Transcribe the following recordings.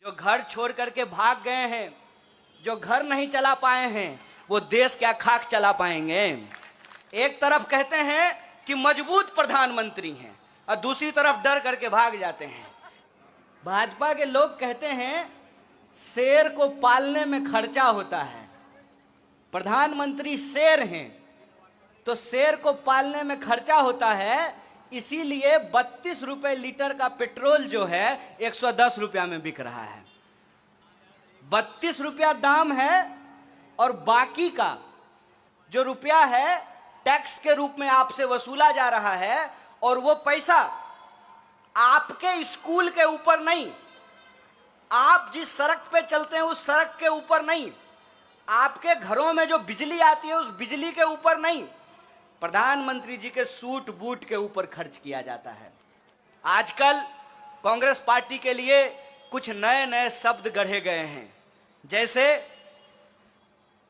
जो घर छोड़ करके भाग गए हैं, जो घर नहीं चला पाए हैं, वो देश क्या खाक चला पाएंगे। एक तरफ कहते हैं कि मजबूत प्रधानमंत्री हैं और दूसरी तरफ डर करके भाग जाते हैं। भाजपा के लोग कहते हैं शेर को पालने में खर्चा होता है। प्रधानमंत्री शेर हैं तो शेर को पालने में खर्चा होता है, इसीलिए 32 रुपए लीटर का पेट्रोल जो है 110 रुपया में बिक रहा है। 32 रुपया दाम है और बाकी का जो रुपया है टैक्स के रूप में आपसे वसूला जा रहा है, और वो पैसा आपके स्कूल के ऊपर नहीं, आप जिस सड़क पे चलते हैं उस सड़क के ऊपर नहीं, आपके घरों में जो बिजली आती है उस बिजली के ऊपर नहीं, प्रधानमंत्री जी के सूट बूट के ऊपर खर्च किया जाता है। आजकल कांग्रेस पार्टी के लिए कुछ नए नए शब्द गढ़े गए हैं। जैसे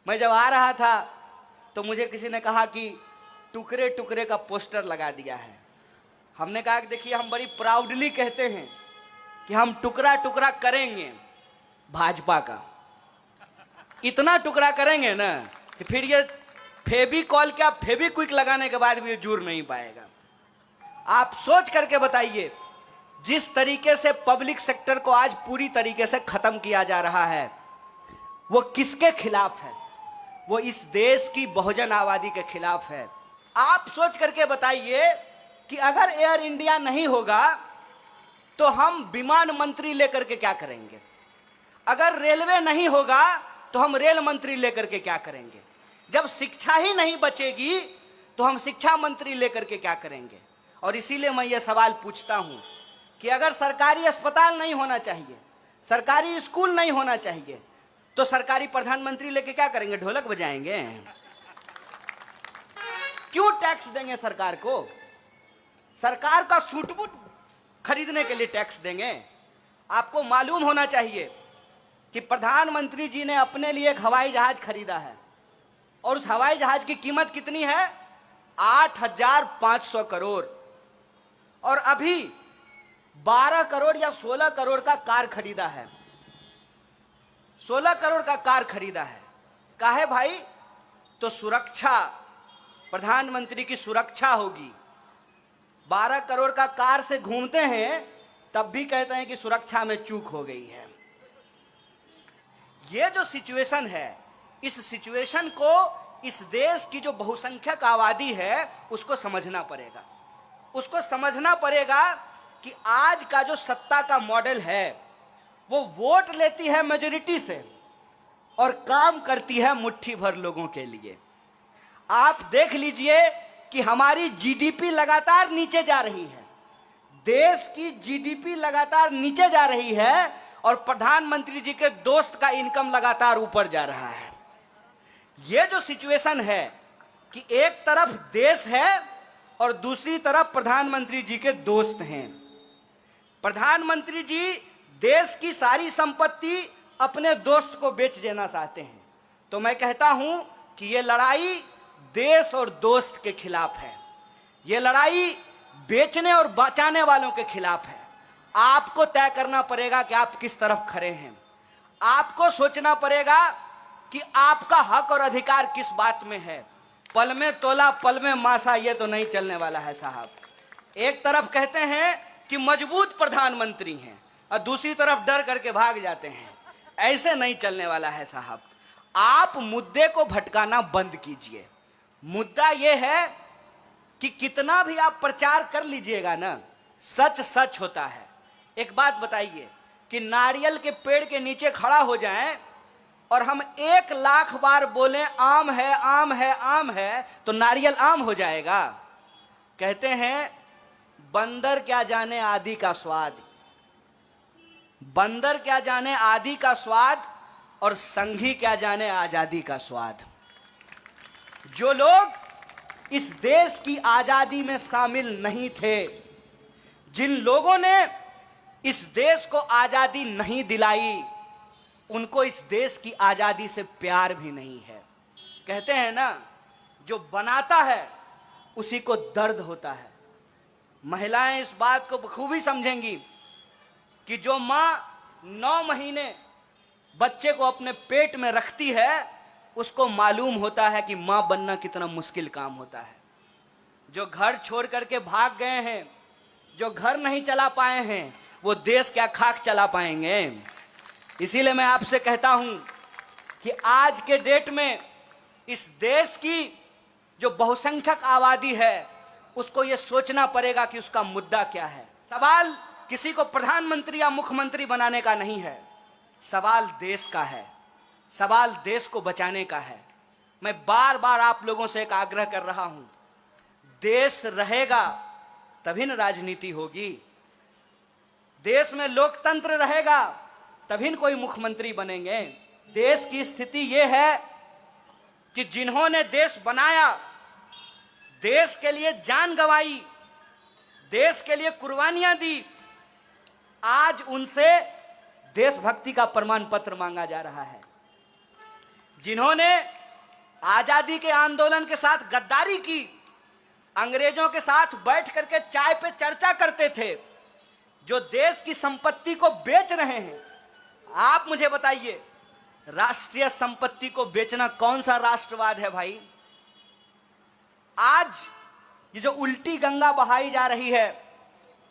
मैं जब आ रहा था तो मुझे किसी ने कहा कि टुकड़े टुकड़े का पोस्टर लगा दिया है। हमने कहा कि देखिए, हम बड़ी प्राउडली कहते हैं कि हम टुकड़ा टुकड़ा करेंगे भाजपा का। इतना टुकड़ा करेंगे ना कि फिर ये फेविकॉल क्या फेविक्विक लगाने के बाद भी ये जुड़ नहीं पाएगा। आप सोच करके बताइए, जिस तरीके से पब्लिक सेक्टर को आज पूरी तरीके से खत्म किया जा रहा है, वो किसके खिलाफ है? वो इस देश की बहुजन आबादी के खिलाफ है। आप सोच करके बताइए कि अगर एयर इंडिया नहीं होगा तो हम विमान मंत्री लेकर के क्या करेंगे? अगर रेलवे नहीं होगा तो हम रेल मंत्री लेकर के क्या करेंगे? जब शिक्षा ही नहीं बचेगी तो हम शिक्षा मंत्री लेकर के क्या करेंगे? और इसीलिए मैं ये सवाल पूछता हूं कि अगर सरकारी अस्पताल नहीं होना चाहिए, सरकारी स्कूल नहीं होना चाहिए, तो सरकारी प्रधानमंत्री लेके क्या करेंगे? ढोलक बजाएंगे? क्यों टैक्स देंगे सरकार को? सरकार का सूट-बूट खरीदने के लिए टैक्स देंगे? आपको मालूम होना चाहिए कि प्रधानमंत्री जी ने अपने लिए एक हवाई जहाज खरीदा है, और उस हवाई जहाज की कीमत कितनी है? 8,500 करोड़। और अभी 12 करोड़ या 16 करोड़ का कार खरीदा है। 16 करोड़ का कार खरीदा है। काहे भाई? तो सुरक्षा, प्रधानमंत्री की सुरक्षा होगी। 12 करोड़ का कार से घूमते हैं तब भी कहते हैं कि सुरक्षा में चूक हो गई है। ये जो सिचुएशन है, इस सिचुएशन को इस देश की जो बहुसंख्यक आबादी है उसको समझना पड़ेगा। उसको समझना पड़ेगा कि आज का जो सत्ता का मॉडल है वो वोट लेती है मेजॉरिटी से और काम करती है मुट्ठी भर लोगों के लिए। आप देख लीजिए कि हमारी जीडीपी लगातार नीचे जा रही है। देश की जीडीपी लगातार नीचे जा रही है और प्रधानमंत्री जी के दोस्त का इनकम लगातार ऊपर जा रहा है। यह जो सिचुएशन है कि एक तरफ देश है और दूसरी तरफ प्रधानमंत्री जी के दोस्त हैं। प्रधानमंत्री जी देश की सारी संपत्ति अपने दोस्त को बेच देना चाहते हैं। तो मैं कहता हूं कि यह लड़ाई देश और दोस्त के खिलाफ है। यह लड़ाई बेचने और बचाने वालों के खिलाफ है। आपको तय करना पड़ेगा कि आप किस तरफ खड़े हैं। आपको सोचना पड़ेगा कि आपका हक और अधिकार किस बात में है। पल में तोला पल में मासा, ये तो नहीं चलने वाला है साहब। एक तरफ कहते हैं कि मजबूत प्रधानमंत्री हैं और दूसरी तरफ डर करके भाग जाते हैं। ऐसे नहीं चलने वाला है साहब। आप मुद्दे को भटकाना बंद कीजिए। मुद्दा यह है कि कितना भी आप प्रचार कर लीजिएगा ना, सच सच होता है। एक बात बताइए कि नारियल के पेड़ के नीचे खड़ा हो जाएं और हम 1 लाख बार बोलें आम है आम है आम है, तो नारियल आम हो जाएगा? कहते हैं बंदर क्या जाने आदि का स्वाद, बंदर क्या जाने आदि का स्वाद, और संघी क्या जाने आजादी का स्वाद। जो लोग इस देश की आजादी में शामिल नहीं थे, जिन लोगों ने इस देश को आजादी नहीं दिलाई, उनको इस देश की आजादी से प्यार भी नहीं है। कहते हैं ना, जो बनाता है उसी को दर्द होता है। महिलाएं इस बात को बखूबी समझेंगी कि जो मां 9 महीने बच्चे को अपने पेट में रखती है, उसको मालूम होता है कि मां बनना कितना मुश्किल काम होता है। जो घर छोड़ करके भाग गए हैं, जो घर नहीं चला पाए हैं, वो देश क्या खाक चला पाएंगे। इसीलिए मैं आपसे कहता हूं कि आज के डेट में इस देश की जो बहुसंख्यक आबादी है, उसको ये सोचना पड़ेगा कि उसका मुद्दा क्या है। सवाल किसी को प्रधानमंत्री या मुख्यमंत्री बनाने का नहीं है, सवाल देश का है, सवाल देश को बचाने का है। मैं बार बार आप लोगों से एक आग्रह कर रहा हूं, देश रहेगा तभी न राजनीति होगी, देश में लोकतंत्र रहेगा तभी न कोई मुख्यमंत्री बनेंगे। देश की स्थिति यह है कि जिन्होंने देश बनाया, देश के लिए जान गंवाई, देश के लिए कुर्बानियां दी, आज उनसे देशभक्ति का प्रमाण पत्र मांगा जा रहा है। जिन्होंने आजादी के आंदोलन के साथ गद्दारी की, अंग्रेजों के साथ बैठ करके चाय पे चर्चा करते थे, जो देश की संपत्ति को बेच रहे हैं, आप मुझे बताइए, राष्ट्रीय संपत्ति को बेचना कौन सा राष्ट्रवाद है भाई। आज ये जो उल्टी गंगा बहाई जा रही है,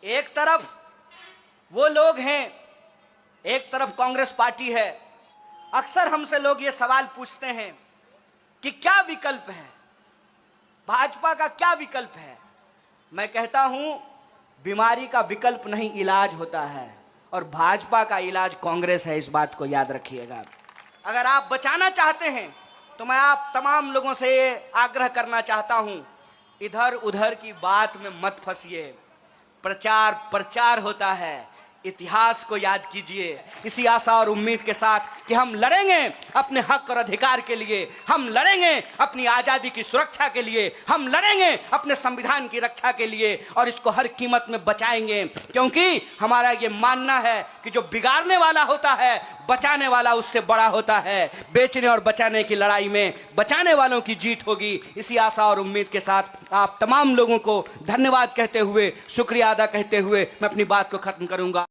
एक तरफ वो लोग हैं, एक तरफ कांग्रेस पार्टी है। अक्सर हमसे लोग ये सवाल पूछते हैं कि क्या विकल्प है, भाजपा का क्या विकल्प है। मैं कहता हूं, बीमारी का विकल्प नहीं, इलाज होता है, और भाजपा का इलाज कांग्रेस है, इस बात को याद रखिएगा। अगर आप बचाना चाहते हैं तो मैं आप तमाम लोगों से ये आग्रह करना चाहता हूं, इधर उधर की बात में मत फंसिए। प्रचार प्रचार होता है, इतिहास को याद कीजिए। इसी आशा और उम्मीद के साथ कि हम लड़ेंगे अपने हक और अधिकार के लिए, हम लड़ेंगे अपनी आजादी की सुरक्षा के लिए, हम लड़ेंगे अपने संविधान की रक्षा के लिए, और इसको हर कीमत में बचाएंगे। क्योंकि हमारा ये मानना है कि जो बिगाड़ने वाला होता है, बचाने वाला उससे बड़ा होता है। बेचने और बचाने की लड़ाई में बचाने वालों की जीत होगी। इसी आशा और उम्मीद के साथ आप तमाम लोगों को धन्यवाद कहते हुए, शुक्रिया अदा कहते हुए मैं अपनी बात को खत्म करूंगा।